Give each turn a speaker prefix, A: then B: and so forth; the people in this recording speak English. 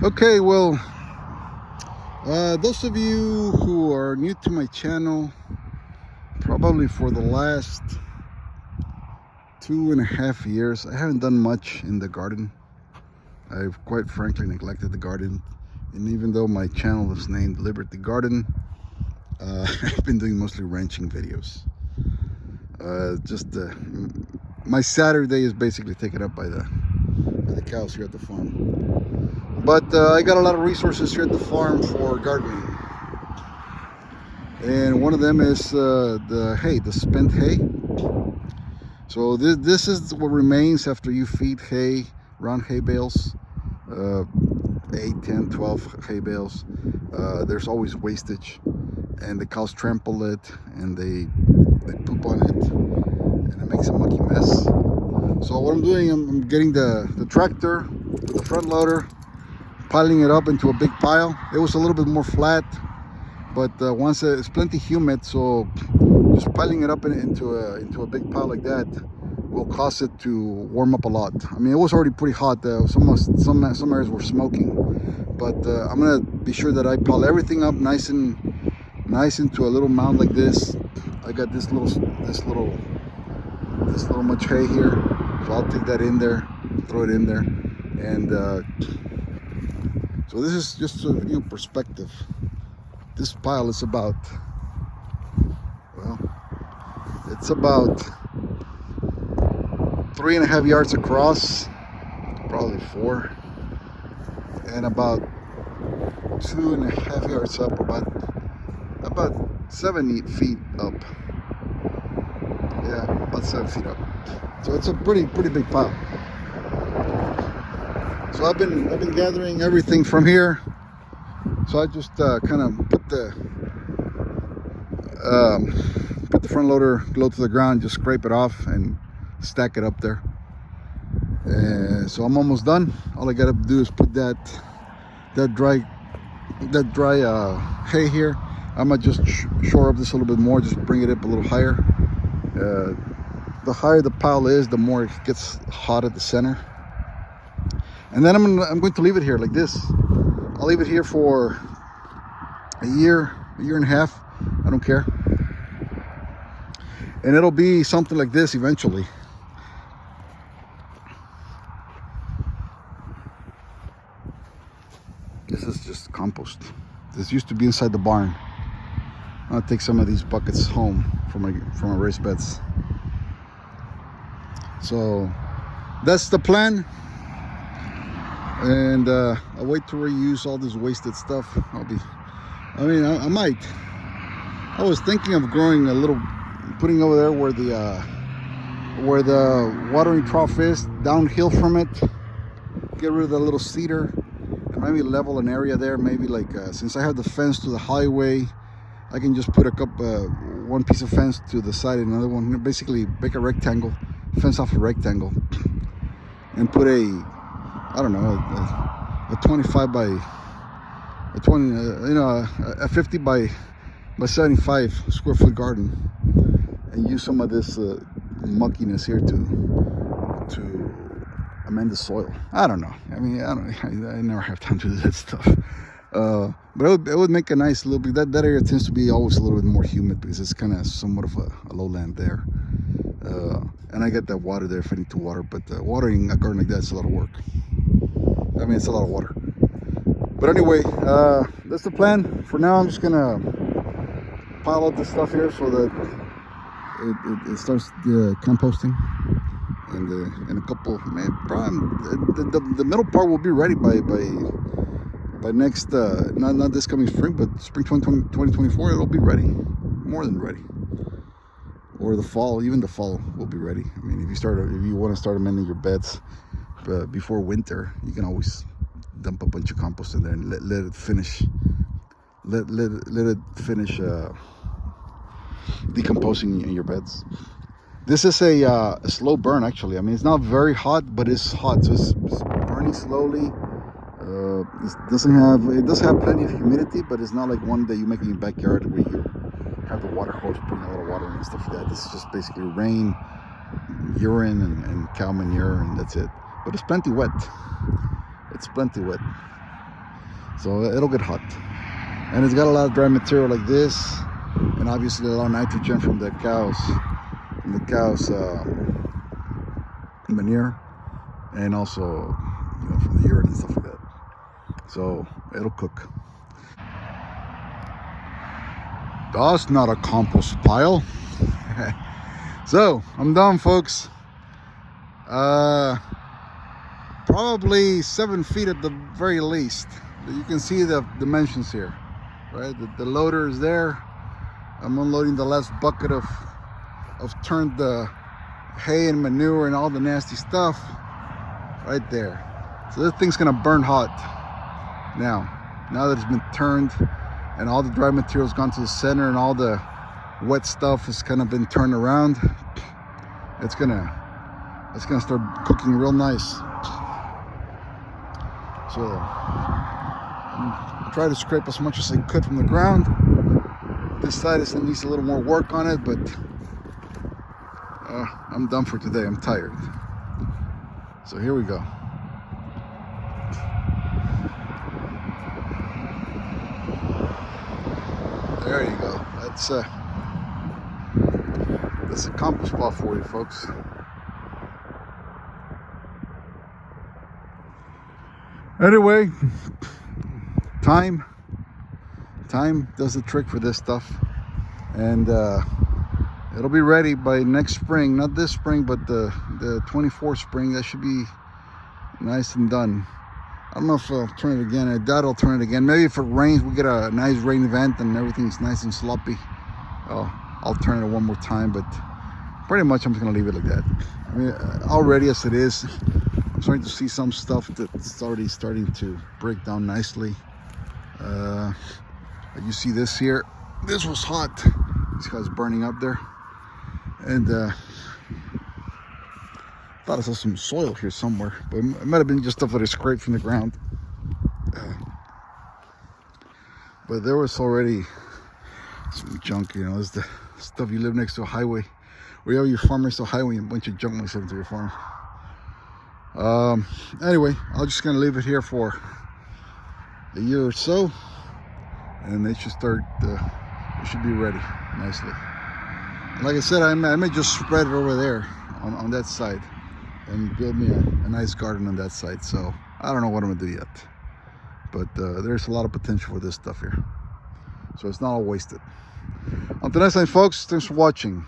A: Okay, well, those of you who are new to my channel, probably for the last 2.5 years, I haven't done much in the garden. I've quite frankly neglected the garden, and even though my channel is named Liberty Garden, I've been doing mostly ranching videos. My Saturday is basically taken up by the cows here at the farm. But I got a lot of resources here at the farm for gardening. And one of them is the hay, the spent hay. So this is what remains after you feed hay, round hay bales, 8, 10, 12 hay bales. There's always wastage, and the cows trample it, and they poop on it, and it makes a mucky mess. So what I'm doing, I'm getting the tractor with the front loader, piling it up into a big pile. It was a little bit more flat, but once it's plenty humid, so just piling it up into a big pile like that will cause it to warm up a lot. I mean, it was already pretty hot. Some areas were smoking, but I'm gonna be sure that I pile everything up nice into a little mound like this. I got this little much hay here, so I'll take that in there, throw it in there, and so this is just to give you perspective. This pile is about, well, it's about 3.5 yards across, probably 4, and about 2.5 yards up, about 7 feet up. Yeah, about 7 feet up. So it's a pretty big pile. So I've been gathering everything from here. So I just kind of put the front loader low to the ground, just scrape it off and stack it up there. So I'm almost done. All I gotta do is put that dry hay here. I might just shore up this a little bit more, just bring it up a little higher. The higher the pile is, the more it gets hot at the center. And then I'm going to leave it here like this. I'll leave it here for a year and a half. I don't care. And it'll be something like this eventually. This is just compost. This used to be inside the barn. I'll take some of these buckets home from my raised beds. So that's the plan. And I'll wait to reuse all this wasted stuff. I might. I was thinking of growing putting over there where the watering trough is, downhill from it. Get rid of that little cedar and maybe level an area there. Maybe like since I have the fence to the highway, I can just put one piece of fence to the side and another one. Basically, make a rectangle, fence off a rectangle, and put a 25 by a 20, a 50 by 75 square foot garden, and use some of this muckiness here to amend the soil. I don't know. I mean, I never have time to do that stuff. But it would make a nice little bit. That area tends to be always a little bit more humid because it's kind of somewhat of a lowland there. And I get that water there if I need to water, but watering a garden like that is a lot of work. I mean, it's a lot of water. But anyway, that's the plan. For now, I'm just gonna pile up this stuff here so that it starts composting. And in a couple, the middle part will be ready by next, not this coming spring, but spring 2024, it'll be ready, more than ready. Or the fall, even the fall will be ready. I mean, if you want to start amending your beds before winter, you can always dump a bunch of compost in there and let it finish. Let it finish decomposing in your beds. This is a slow burn, actually. I mean, it's not very hot, but it's hot, so it's burning slowly. It does have plenty of humidity, but it's not like one that you make in your backyard where you have the water hose putting a lot of water in and stuff like that. This is just basically rain, urine, and cow manure, and that's it. But it's plenty wet. It's plenty wet. So it'll get hot. And it's got a lot of dry material like this, and obviously a lot of nitrogen from the cows, manure, and also, you know, from the urine and stuff like that. So it'll cook. That's not a compost pile. So I'm done, folks. Probably 7 feet at the very least. You can see the dimensions here, right? The loader is there. I'm unloading the last bucket of turned hay and manure and all the nasty stuff right there. So this thing's gonna burn hot now that it's been turned and all the dry material's gone to the center and all the wet stuff has kind of been turned around. It's gonna start cooking real nice. So I'm trying to scrape as much as I could from the ground. This side needs a little more work on it, but I'm done for today. I'm tired. So here we go. There you go. That's a compost pile for you, folks. Anyway, time does the trick for this stuff, and it'll be ready by next spring. Not this spring, but the 24th spring. That should be nice and done. I don't know if I'll turn it again. I doubt I'll turn it again. Maybe if it rains, we get a nice rain event and everything's nice and sloppy, I'll turn it one more time, but pretty much I'm just gonna leave it like that. I mean, already as it is, I'm starting to see some stuff that's already starting to break down nicely. You see this here. This was hot. This guy's burning up there, and thought I saw some soil here somewhere, but it might have been just stuff that I scraped from the ground. But there was already some junk, you know. It's the stuff you live next to a highway, or you have your farm next to a highway and a bunch of junk makes it into your farm. Anyway, I'm just gonna leave it here for a year or so, and they should start. It should be ready nicely. And like I said, I may just spread it over there on that side and build me a nice garden on that side. So I don't know what I'm gonna do yet, but there's a lot of potential for this stuff here, so it's not all wasted. Until next time, folks, thanks for watching.